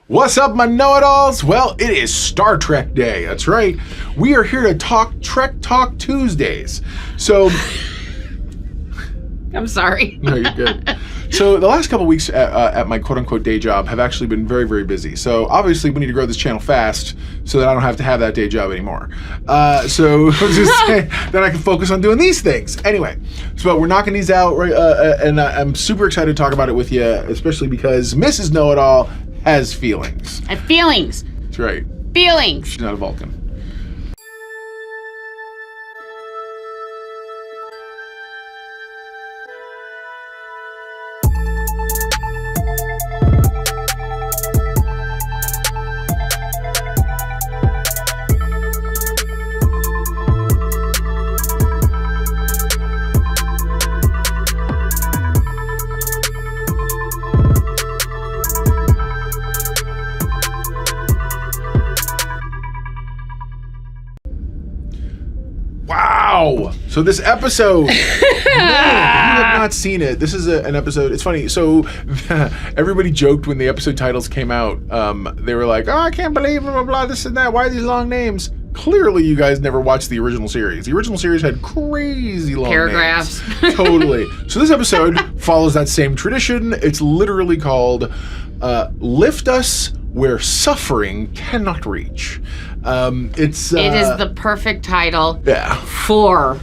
What's up, my know-it-alls? Well, it is Star Trek Day. That's right. We are here to talk Trek Talk Tuesdays. So... I'm sorry. No, you're good. So the last couple weeks at my quote-unquote day job have actually been very, very busy. So obviously we need to grow this channel fast so that I don't have to have that day job anymore. So just then I can focus on doing these things. Anyway, so we're knocking these out, right? And I'm super excited to talk about it with you, especially because Mrs. Know-It-All has feelings. I have feelings. That's right. Feelings. She's not a Vulcan. Wow! So this episode, man, if you have not seen it, this is an episode, it's funny, so everybody joked when the episode titles came out, they were like, oh, I can't believe blah, blah, blah, this and that, why are these long names? Clearly you guys never watched the original series. The original series had crazy long paragraphs. Names. Totally. So this episode follows that same tradition. It's literally called Lift Us Where Suffering Cannot Reach. It is the perfect title for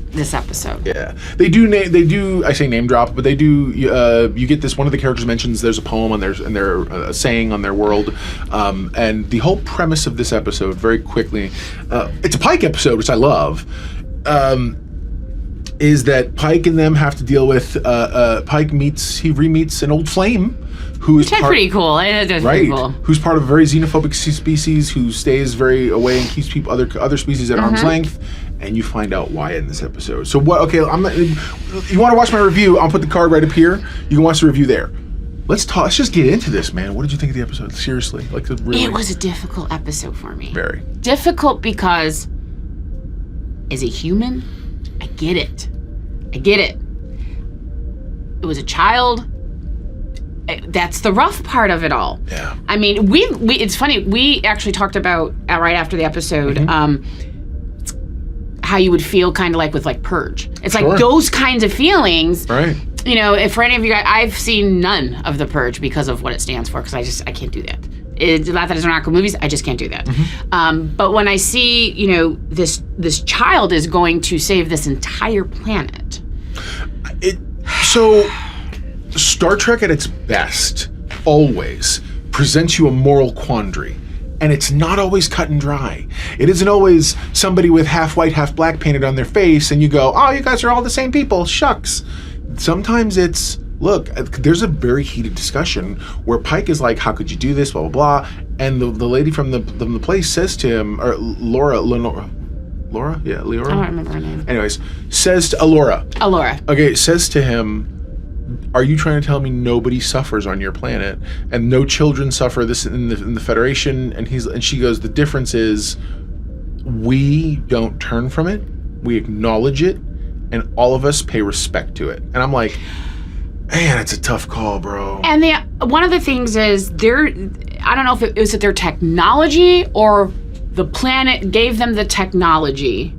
this episode. Yeah, they do. I say name drop, but they do. You get this. One of the characters mentions there's a poem on theirs, and they're saying on their world, and the whole premise of this episode, very quickly, it's a Pike episode, which I love. Is that Pike and them have to deal with? Pike re-meets an old flame. Who is pretty cool. That's right? Pretty cool. Who's part of a very xenophobic species who stays very away and keeps people other species at arm's length, and you find out why in this episode. So what? Okay, you want to watch my review? I'll put the card right up here. You can watch the review there. Let's talk. Let's just get into this, man. What did you think of the episode? Seriously, It was a difficult episode for me. Very difficult because, as a human, I get it. It was a child. That's the rough part of it all. Yeah. I mean, we it's funny. We actually talked about right after the episode how you would feel kind of like with Purge. It's like those kinds of feelings. Right. You know, if for any of you guys, I've seen none of the Purge because of what it stands for. Because I can't do that. It's not that it's not good movies. I just can't do that. But when I see, this child is going to save this entire planet. Star Trek at its best always presents you a moral quandary, and it's not always cut and dry. It isn't always somebody with half white, half black painted on their face, and you go, oh, you guys are all the same people, shucks. Sometimes it's, look, there's a very heated discussion where Pike is like, how could you do this, blah, blah, blah, and the lady from the place says to him, or Laura? Yeah, Leora? I don't remember her name. Anyways, says to Alora. Okay, says to him, are you trying to tell me nobody suffers on your planet and no children suffer this in the Federation? And she goes, the difference is we don't turn from it, we acknowledge it, and all of us pay respect to it. And I'm like, man, it's a tough call, bro. And one of the things is I don't know if it was their technology or the planet gave them the technology.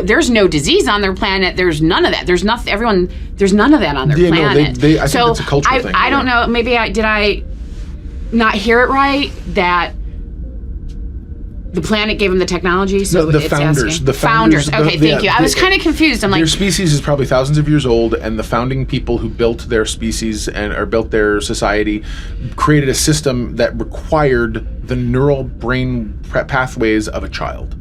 There's no disease on their planet. There's none of that. There's nothing. There's none of that on their planet. No, I think it's a cultural thing. I don't know. Maybe did I not hear it right? That the planet gave them the technology. So the founders. Okay, thank you. I was kind of confused. I'm like, their species is probably thousands of years old, and the founding people who built their species or built their society created a system that required the neural brain pathways of a child.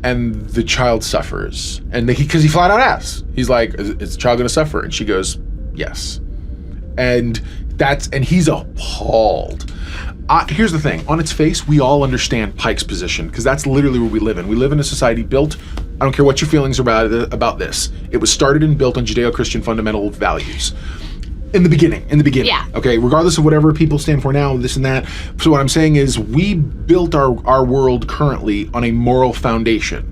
And the child suffers, and because he flat out asks, he's like, "Is the child going to suffer?" And she goes, "Yes." And he's appalled. Here's the thing: on its face, we all understand Pike's position because that's literally where we live in. We live in a society built. I don't care what your feelings are about this. It was started and built on Judeo-Christian fundamental values. In the beginning. Yeah. Okay, regardless of whatever people stand for now, this and that. So what I'm saying is we built our world currently on a moral foundation.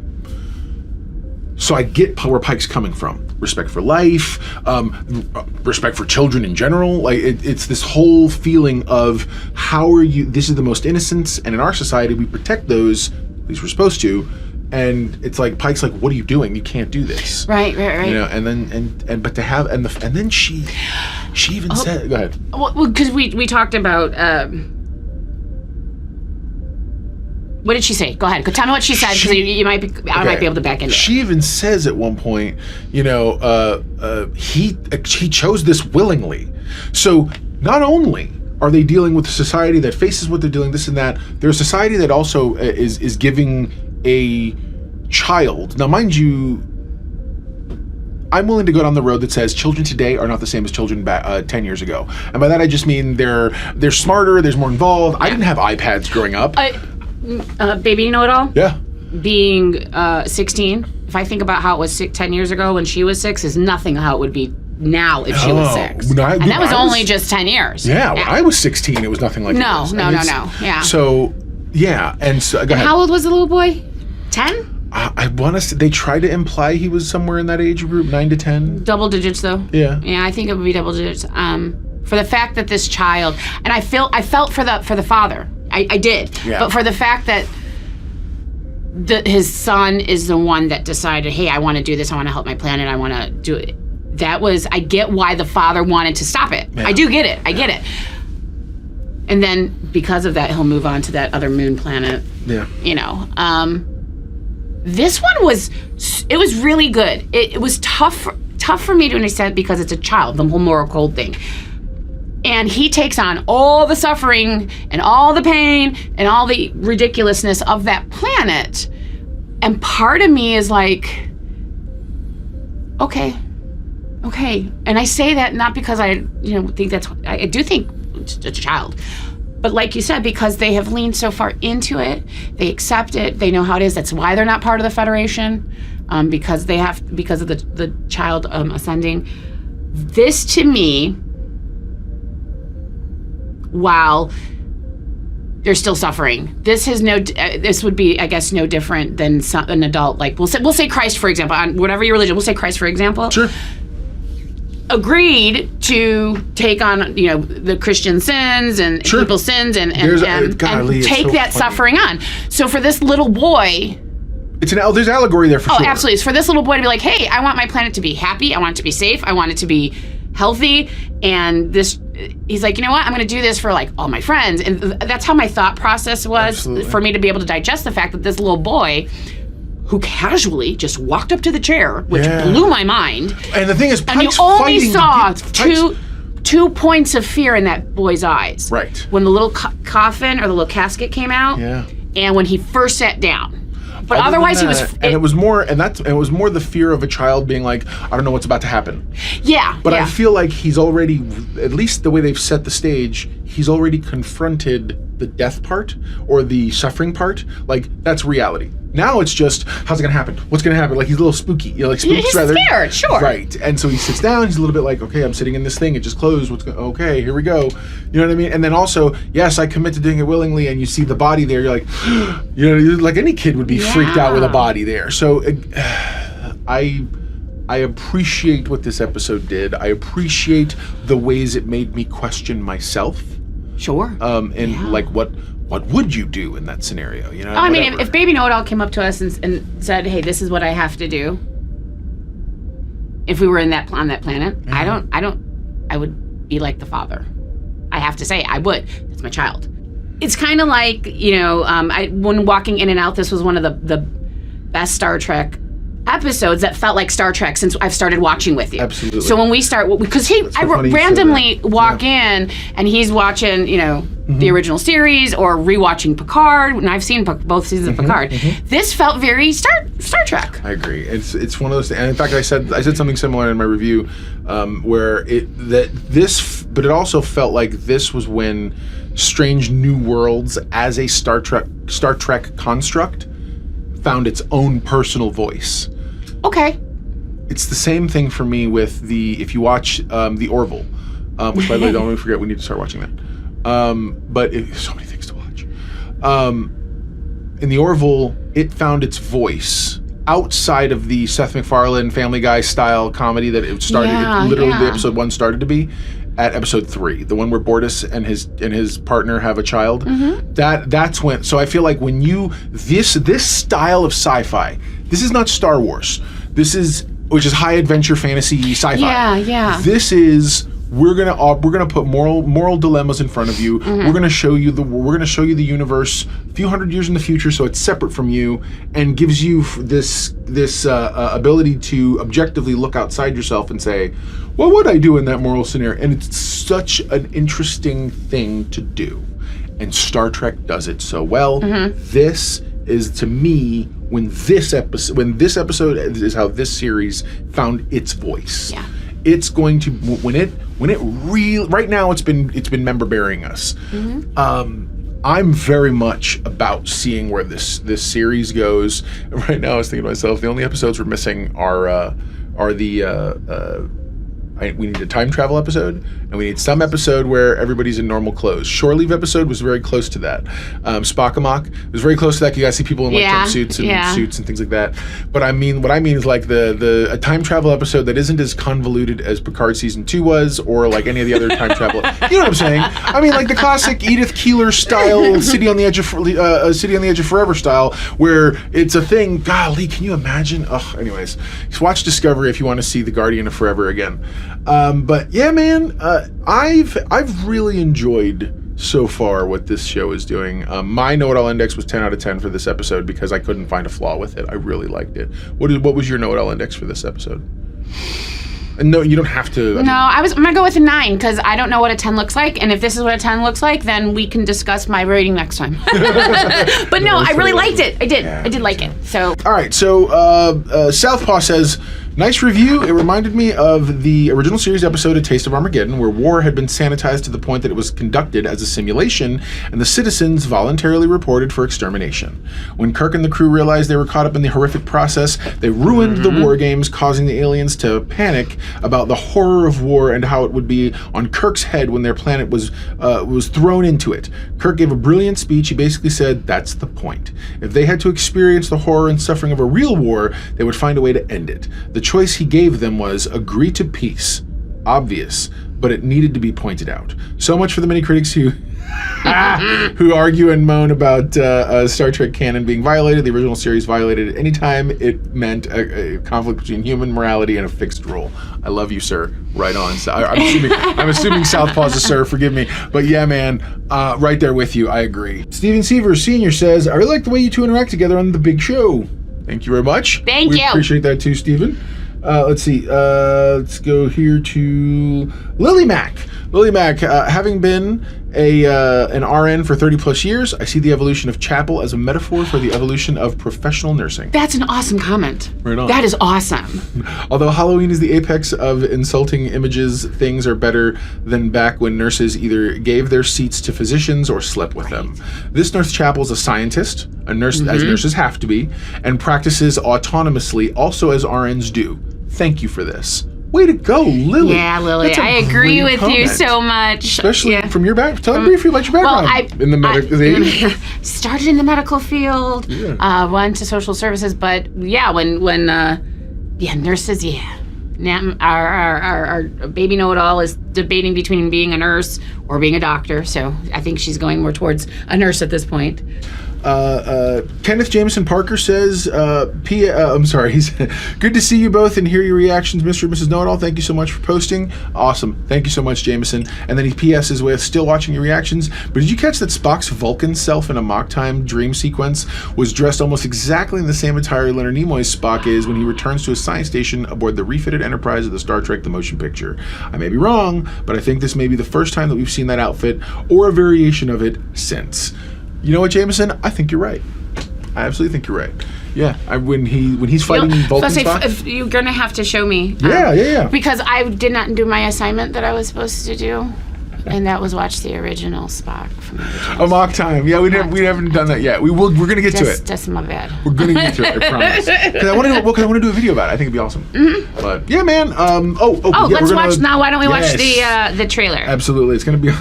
So I get where Pike's coming from. Respect for life, respect for children in general. Like it's this whole feeling of how are you? This is the most innocence, and in our society we protect those. At least we're supposed to. And it's like Pike's like, "What are you doing? You can't do this." Right. You know, and then but to have and then she even said, "Go ahead." Well, because we talked about. What did she say? Go ahead. Go tell me what she said, because you might be. I might be able to back into it. She even says at one point, you know, he chose this willingly. So not only are they dealing with a society that faces what they're doing, this and that, there's a society that also is giving a child. Now, mind you, I'm willing to go down the road that says children today are not the same as children 10 years ago. And by that I just mean they're smarter, there's more involved. Yeah. I didn't have iPads growing up. Baby know-it-all? Yeah. Being 16, if I think about how it was 10 years ago when she was 6, is nothing how it would be now if she was 6. And that was only just 10 years. Yeah, when I was 16, it was nothing like this. No. Yeah. So, yeah. And so, go ahead. How old was the little boy? 10? I want to say, they try to imply he was somewhere in that age group, 9 to 10. Double digits, though. Yeah. Yeah, I think it would be double digits. For the fact that this child, and I felt for the father. I did. Yeah. But for the fact that his son is the one that decided, hey, I want to do this. I want to help my planet. I want to do it. I get why the father wanted to stop it. Yeah. I do get it. I get it. And then because of that, he'll move on to that other moon planet. Yeah. You know. This one was really good. It was tough for me to understand because it's a child, the whole moral code thing. And he takes on all the suffering and all the pain and all the ridiculousness of that planet. And part of me is like, okay. And I say that not because I think I do think it's a child. But like you said, because they have leaned so far into it, they accept it, they know how it is. That's why they're not part of the Federation, because of the child ascending. This to me, while they're still suffering, this would be, I guess, no different than an adult. Like we'll say Christ, for example, on whatever your religion. We'll say Christ, for example. Sure. Agreed to take on the Christian sins and sure. people's sins and take that suffering on. So for this little boy, there's allegory there for sure. Oh, absolutely. It's for this little boy to be like, hey, I want my planet to be happy. I want it to be safe. I want it to be healthy. And he's like, you know what? I'm going to do this for like all my friends. And that's how my thought process was. Absolutely. For me to be able to digest the fact that this little boy, who casually just walked up to the chair, which blew my mind. And the thing is, and you only saw two points of fear in that boy's eyes. Right. When the little coffin or the little casket came out. Yeah. And when he first sat down. But otherwise, he was. It was more the fear of a child being like, I don't know what's about to happen. Yeah. But I feel like he's already, at least the way they've set the stage, he's already confronted the death part or the suffering part. Like, that's reality. Now it's just, how's it gonna happen? What's gonna happen? Like, he's a little spooky. Spooks he's rather. He's scared, sure. Right. And so he sits down. He's a little bit like, okay, I'm sitting in this thing. It just closed. Okay, here we go. You know what I mean? And then also, yes, I commit to doing it willingly. And you see the body there. You're like, like any kid would be freaked out with a body there. So I appreciate what this episode did. I appreciate the ways it made me question myself. Sure. Like what would you do in that scenario? I mean, if Baby Know-It-All came up to us and said, "Hey, this is what I have to do," if we were on that planet, I would be like the father. I have to say, I would. It's my child. It's kind of like when walking in and out, this was one of the best Star Trek episodes that felt like Star Trek since I've started watching with you. Absolutely. So when we start, because I randomly walk in and he's watching, the original series or rewatching Picard, and I've seen both seasons of Picard. Mm-hmm. This felt very Star Trek. I agree. It's one of those things. And in fact, I said something similar in my review, but it also felt like this was when Strange New Worlds as a Star Trek construct found its own personal voice. Okay. It's the same thing for me with if you watch the Orville, which by the way, don't forget, we need to start watching that. But there's so many things to watch. In the Orville, it found its voice outside of the Seth MacFarlane Family Guy style comedy that it started. The episode 1 started to be. At episode 3, the one where Bortus and his partner have a child, that's when. So I feel like when this style of sci-fi, this is not Star Wars. Which is high adventure fantasy sci-fi. Yeah. This is we're gonna put moral dilemmas in front of you. We're gonna show you the universe a few hundred years in the future, so it's separate from you, and gives you this ability to objectively look outside yourself and say, what would I do in that moral scenario? And it's such an interesting thing to do, and Star Trek does it so well. This is, to me, when this episode is how this series found its voice. Yeah. It's going to right now it's been member bearing us. I'm very much about seeing where this series goes. Right now I was thinking to myself, the only episodes we're missing are we need a time travel episode, and we need some episode where everybody's in normal clothes. Shore Leave episode was very close to that. Spock-a-mock was very close to that. You guys see people in like jumpsuits and suits and things like that. But what I mean is like a time travel episode that isn't as convoluted as Picard season 2 was, or like any of the other time travel. You know what I'm saying? I mean, like the classic Edith Keeler style City on the Edge of Forever style, where it's a thing. Golly, can you imagine? Anyways, just watch Discovery if you want to see the Guardian of Forever again. But yeah, man, I've really enjoyed so far what this show is doing. My know-it-all index was 10 out of 10 for this episode because I couldn't find a flaw with it. I really liked it. What was your know-it-all index for this episode? And no, you don't have to. I'm gonna go with a 9 because I don't know what a 10 looks like, and if this is what a 10 looks like, then we can discuss my rating next time. But no, I really liked it. I did like it. So. All right. So Southpaw says, nice review. It reminded me of the original series episode A Taste of Armageddon, where war had been sanitized to the point that it was conducted as a simulation, and the citizens voluntarily reported for extermination. When Kirk and the crew realized they were caught up in the horrific process, they ruined the war games, causing the aliens to panic about the horror of war and how it would be on Kirk's head when their planet was thrown into it. Kirk gave a brilliant speech. He basically said, that's the point. If they had to experience the horror and suffering of a real war, they would find a way to end it. The choice he gave them was agree to peace. Obvious, but it needed to be pointed out. So much for the many critics who argue and moan about Star Trek canon being violated. The original series violated it anytime it meant a conflict between human morality and a fixed rule. I love you, sir. Right on. So I'm assuming Southpaw's a sir. Forgive me, but yeah, man, right there with you. I agree. Steven Seaver Sr. says, I really like the way you two interact together on The Big Show. Thank you very much. Thank you. Appreciate that too, Steven. Let's see. Let's go here to Lily Mack. Lily Mack, having been an RN for 30 plus years, I see the evolution of Chapel as a metaphor for the evolution of professional nursing. That's an awesome comment. Right on. That is awesome. Although Halloween is the apex of insulting images, things are better than back when nurses either gave their seats to physicians or slept with them. This Nurse Chapel is a scientist, a nurse, as nurses have to be, and practices autonomously, also as RNs do. Thank you for this. Way to go, Lily. Yeah, Lily. I agree with you so much. Especially from your back. Tell me briefly about your background. In the medical started in the medical field. Yeah. Went to social services, but yeah, when nurses. Now our baby know-it-all is debating between being a nurse or being a doctor. So I think she's going more towards a nurse at this point. Kenneth Jameson Parker says, I'm sorry, he's good to see you both and hear your reactions, Mr. and Mrs. Know-It-All. Thank you so much for posting. Awesome. Thank you so much, Jameson. And then he PS's with, still watching your reactions, but did you catch that Spock's Vulcan self in a mock time dream sequence was dressed almost exactly in the same attire Leonard Nimoy's Spock is when he returns to his science station aboard the refitted Enterprise of the Star Trek The Motion Picture? I may be wrong, but I think this may be the first time that we've seen that outfit or a variation of it since. You know what, Jameson? I think you're right. I absolutely think you're right. Yeah, when he's fighting Vulcan Spock. If you're gonna have to show me. Yeah. Because I did not do my assignment that I was supposed to do, and that was watch the original Spock from the original. A mock time. Yeah, we haven't done that yet. We will. We're gonna get to it. That's my bad. We're gonna get to it. I promise. Because I want to do a video about it. I think it'd be awesome. But yeah, man. Let's watch now. Why don't we watch the trailer? Absolutely. It's gonna be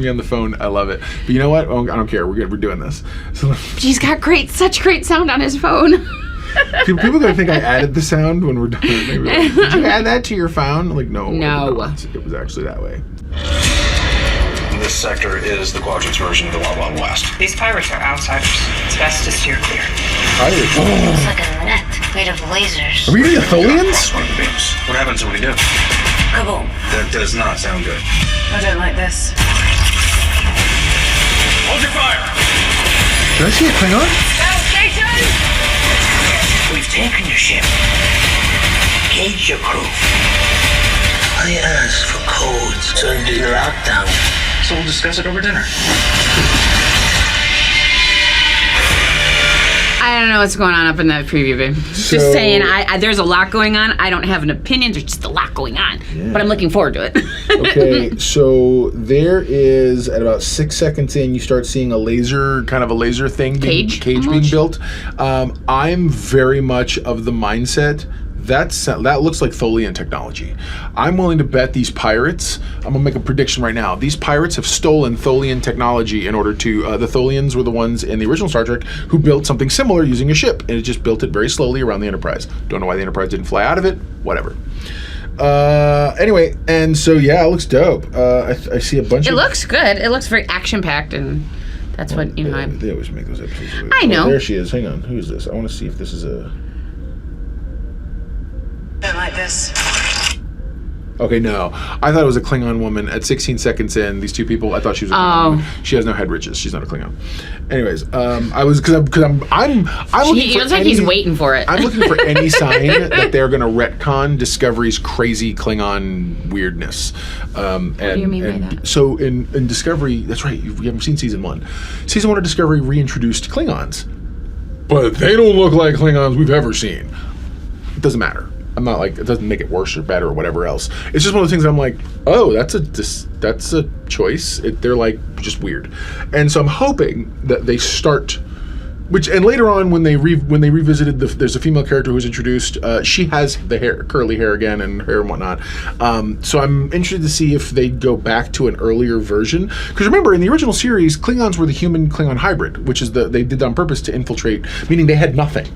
on the phone. I love it. But you know what? I don't care. We're doing this. So he's got such great sound on his phone. People are gonna think I added the sound when we're done. They were like, did you add that to your phone? I'm like, no. No. It was actually that way. This sector is the Quadrants version of the Wild Wild West. These pirates are outsiders. It's best to steer clear. Pirates. It's like a net made of lasers. Are we eating Atholians? One of the beams. What happens when we do? Kaboom. That does not sound good. I don't like this. Hold your fire! Did I see a Klingon? We've taken your ship. Engage your crew. I asked for codes under the lockdown. So we'll discuss it over dinner. I don't know what's going on up in that preview, babe. Just saying, there's a lot going on. I don't have an opinion. There's just a lot going on. Yeah. But I'm looking forward to it. Okay, so there is, at about 6 seconds in, you start seeing a laser thing, Cage being built. I'm very much of the mindset that looks like Tholian technology. I'm willing to bet these pirates, I'm gonna make a prediction right now, these pirates have stolen Tholian technology in order to, the Tholians were the ones in the original Star Trek who built something similar using a ship, and it just built it very slowly around the Enterprise. Don't know why the Enterprise didn't fly out of it, whatever. Anyway, and so yeah, it looks dope. I see a bunch of... It looks good. It looks very action-packed, and that's what, you know, They always make those episodes. I know. Oh, there she is. Hang on. Who is this? I want to see if this is a... Don't like this. Okay, no. I thought it was a Klingon woman. At 16 seconds in, these two people, I thought she was a Klingon woman. She has no head ridges. She's not a Klingon. Anyways, I was because I'm looking He for looks like he's waiting for it. I'm looking for any sign that they're going to retcon Discovery's crazy Klingon weirdness. What do you mean by that? So in Discovery, that's right. You haven't seen season 1. Season 1 of Discovery reintroduced Klingons, but they don't look like Klingons we've ever seen. It doesn't matter. I'm not like, it doesn't make it worse or better or whatever else. It's just one of those things I'm like, oh, that's a choice. They're like just weird, and so I'm hoping that they start. And later on, when they revisited there's a female character who's introduced. She has the curly hair again, and hair and whatnot. So I'm interested to see if they go back to an earlier version. Because remember, in the original series, Klingons were the human Klingon hybrid, which is they did on purpose to infiltrate, meaning they had nothing.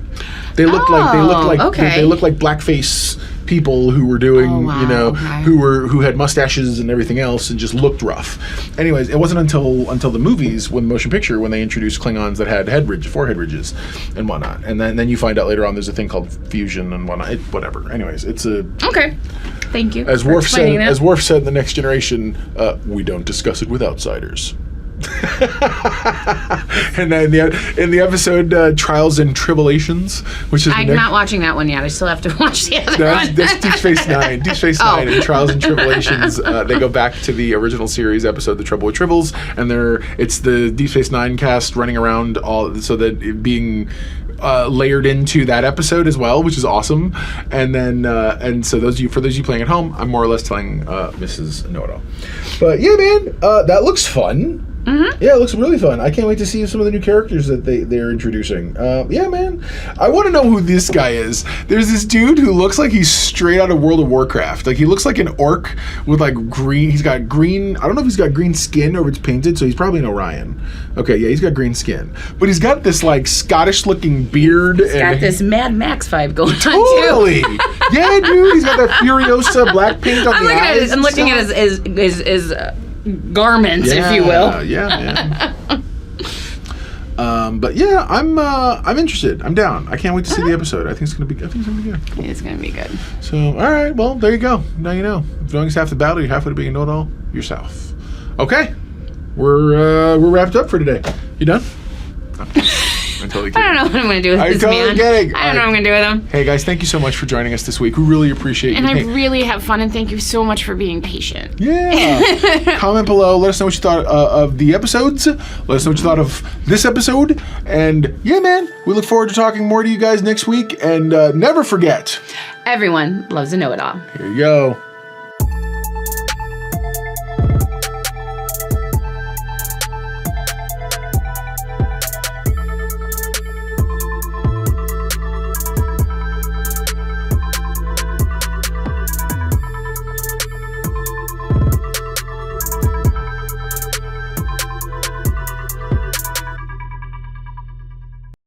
They looked like blackface people who were doing, who had mustaches and everything else, and just looked rough. Anyways, it wasn't until the movies, when motion picture, when they introduced Klingons that had forehead ridges and whatnot. And then you find out later on there's a thing called fusion and whatnot. Whatever. Anyways, it's a... Okay. Thank you. As Worf said in The Next Generation, we don't discuss it with outsiders. And then in the episode Trials and Tribulations, which is I'm not watching that one yet. I still have to watch the other one. That's Deep Space Nine. Deep Space Nine and Trials and Tribulations. They go back to the original series episode, The Trouble with Tribbles, and it's the Deep Space Nine cast running around so that it being layered into that episode as well, which is awesome. And then so for those of you playing at home, I'm more or less telling Mrs. Know-It-All. But yeah, man, that looks fun. Mm-hmm. Yeah, it looks really fun. I can't wait to see some of the new characters that they're introducing. Yeah, man. I want to know who this guy is. There's this dude who looks like he's straight out of World of Warcraft. Like, he looks like an orc with, like, green... He's got green... I don't know if he's got green skin or if it's painted, so he's probably an Orion. Okay, yeah, he's got green skin. But he's got this, like, Scottish-looking beard. He's got this Mad Max vibe going on, too. Totally! Yeah, dude, he's got that Furiosa black paint on the eyes. I'm looking at his garments, if you will. Yeah. But yeah, I'm interested. I'm down. I can't wait to see the episode. I think it's gonna be good. It's gonna be good. So, all right. Well, there you go. Now you know. If knowing is half the battle, you're halfway to being a know-it-all yourself. Okay, we're wrapped up for today. You done? No. I'm totally kidding. I don't know what I'm going to do with this man. Kidding. I don't know what I'm going to do with him. Hey, guys, thank you so much for joining us this week. We really appreciate you. And I really have fun, and thank you so much for being patient. Yeah. Comment below. Let us know what you thought of the episodes. Let us know what you thought of this episode. And, yeah, man, we look forward to talking more to you guys next week. And never forget. Everyone loves a know-it-all. Here you go.